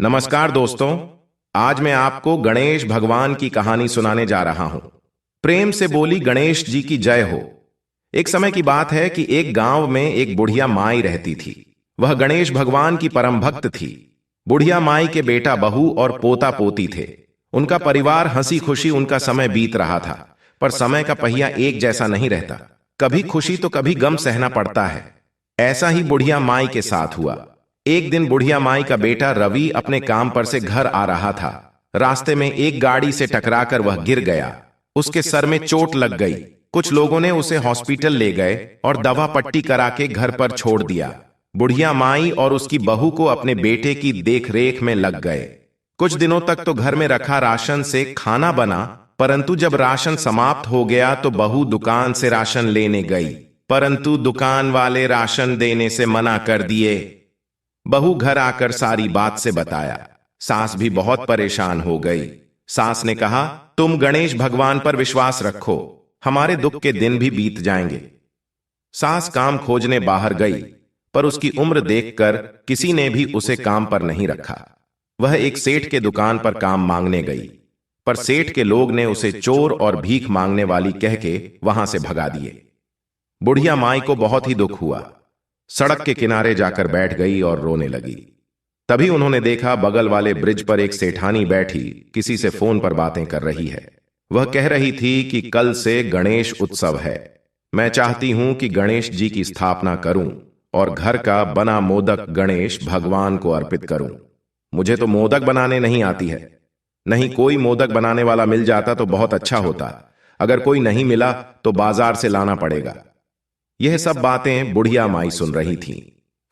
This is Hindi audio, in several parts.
नमस्कार दोस्तों। आज मैं आपको गणेश भगवान की कहानी सुनाने जा रहा हूं। प्रेम से बोली गणेश जी की जय हो। एक समय की बात है कि एक गांव में एक बुढ़िया माई रहती थी। वह गणेश भगवान की परम भक्त थी। बुढ़िया माई के बेटा बहू और पोता पोती थे। उनका परिवार हंसी खुशी उनका समय बीत रहा था। पर समय का पहिया एक जैसा नहीं रहता। कभी खुशी तो कभी गम सहना पड़ता है। ऐसा ही बुढ़िया माई के साथ हुआ। एक दिन बुढ़िया माई का बेटा रवि अपने काम पर से घर आ रहा था। रास्ते में एक गाड़ी से टकराकर वह गिर गया। उसके सर में चोट लग गई। कुछ लोगों ने उसे हॉस्पिटल ले गए और दवा पट्टी करा के घर पर छोड़ दिया। बुढ़िया माई और उसकी बहू को अपने बेटे की देखरेख में लग गए। कुछ दिनों तक तो घर में रखा राशन से खाना बना, परंतु जब राशन समाप्त हो गया तो बहू दुकान से राशन लेने गई, परंतु दुकान वाले राशन देने से मना कर दिए। बहू घर आकर सारी बात से बताया। सास भी बहुत परेशान हो गई। सास ने कहा, तुम गणेश भगवान पर विश्वास रखो, हमारे दुख के दिन भी बीत जाएंगे। सास काम खोजने बाहर गई, पर उसकी उम्र देखकर किसी ने भी उसे काम पर नहीं रखा। वह एक सेठ के दुकान पर काम मांगने गई, पर सेठ के लोग ने उसे चोर और भीख मांगने वाली कह के वहां से भगा दिए। बुढ़िया माई को बहुत ही दुख हुआ। सड़क के किनारे जाकर बैठ गई और रोने लगी। तभी उन्होंने देखा बगल वाले ब्रिज पर एक सेठानी बैठी किसी से फोन पर बातें कर रही है। वह कह रही थी कि कल से गणेश उत्सव है। मैं चाहती हूं कि गणेश जी की स्थापना करूं और घर का बना मोदक गणेश भगवान को अर्पित करूं। मुझे तो मोदक बनाने नहीं आती है। नहीं, कोई मोदक बनाने वाला मिल जाता तो बहुत अच्छा होता। अगर कोई नहीं मिला तो बाजार से लाना पड़ेगा। यह सब बातें बुढ़िया माई सुन रही थीं।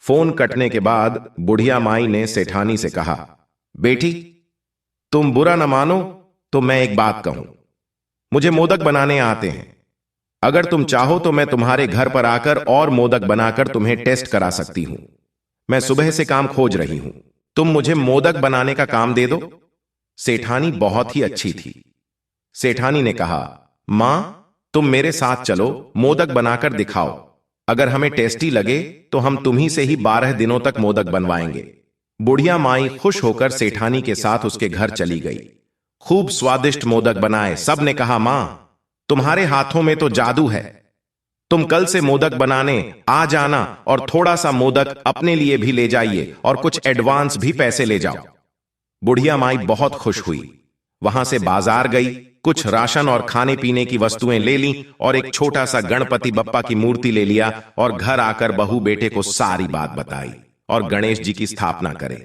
फोन कटने के बाद बुढ़िया माई ने सेठानी से कहा, बेटी, तुम बुरा न मानो तो मैं एक बात कहूं। मुझे मोदक बनाने आते हैं। अगर तुम चाहो तो मैं तुम्हारे घर पर आकर और मोदक बनाकर तुम्हें टेस्ट करा सकती हूं। मैं सुबह से काम खोज रही हूं। तुम मुझे मोदक बनाने का काम दे दो। सेठानी बहुत ही अच्छी थी। सेठानी ने कहा, मां, तुम मेरे साथ चलो, मोदक बनाकर दिखाओ। अगर हमें टेस्टी लगे तो हम तुम्ही से ही 12 दिनों तक मोदक बनवाएंगे। बुढ़िया माई खुश होकर सेठानी के साथ उसके घर चली गई। खूब स्वादिष्ट मोदक बनाए। सब ने कहा, मां, तुम्हारे हाथों में तो जादू है। तुम कल से मोदक बनाने आ जाना और थोड़ा सा मोदक अपने लिए भी ले जाइए और कुछ एडवांस भी पैसे ले जाओ। बुढ़िया माई बहुत खुश हुई। वहां से बाजार गई, कुछ राशन और खाने पीने की वस्तुएं ले ली और एक छोटा सा गणपति बप्पा की मूर्ति ले लिया और घर आकर बहू बेटे को सारी बात बताई और गणेश जी की स्थापना करे।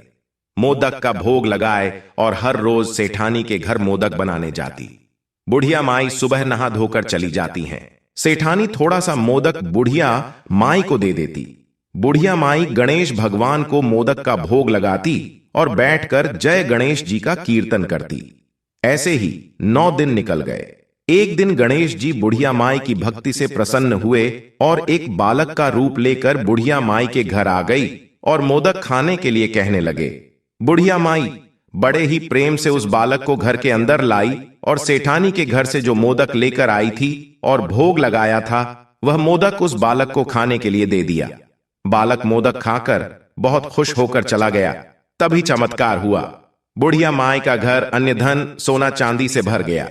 मोदक का भोग लगाए और हर रोज सेठानी के घर मोदक बनाने जाती। बुढ़िया माई सुबह नहा धोकर चली जाती हैं। सेठानी थोड़ा सा मोदक बुढ़िया माई को दे देती। बुढ़िया माई गणेश भगवान को मोदक का भोग लगाती और बैठकर जय गणेश जी का कीर्तन करती। ऐसे ही 9 दिन निकल गए। एक दिन गणेश जी बुढ़िया माई की भक्ति से प्रसन्न हुए और एक बालक का रूप लेकर बुढ़िया माई के घर आ गई और मोदक खाने के लिए कहने लगे। बुढ़िया माई बड़े ही प्रेम से उस बालक को घर के अंदर लाई और सेठानी के घर से जो मोदक लेकर आई थी और भोग लगाया था, वह मोदक उस बालक को खाने के लिए दे दिया। बालक मोदक खाकर बहुत खुश होकर चला गया। तभी चमत्कार हुआ। बुढ़िया माई का घर अन्य धन सोना चांदी से भर गया।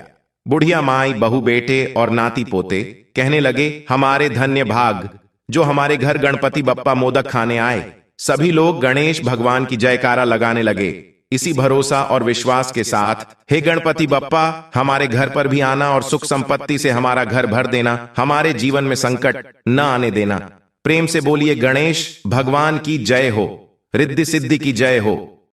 बुढ़िया माई बहू बेटे और नाती पोते कहने लगे, हमारे धन्य भाग जो हमारे घर गणपति बप्पा मोदक खाने आए। सभी लोग गणेश भगवान की जयकारा लगाने लगे। इसी भरोसा और विश्वास के साथ, हे गणपति बप्पा, हमारे घर पर भी आना और सुख संपत्ति से हमारा घर भर देना, हमारे जीवन में संकट न आने देना। प्रेम से बोलिए, गणेश भगवान की जय हो, रिद्धि सिद्धि की जय हो।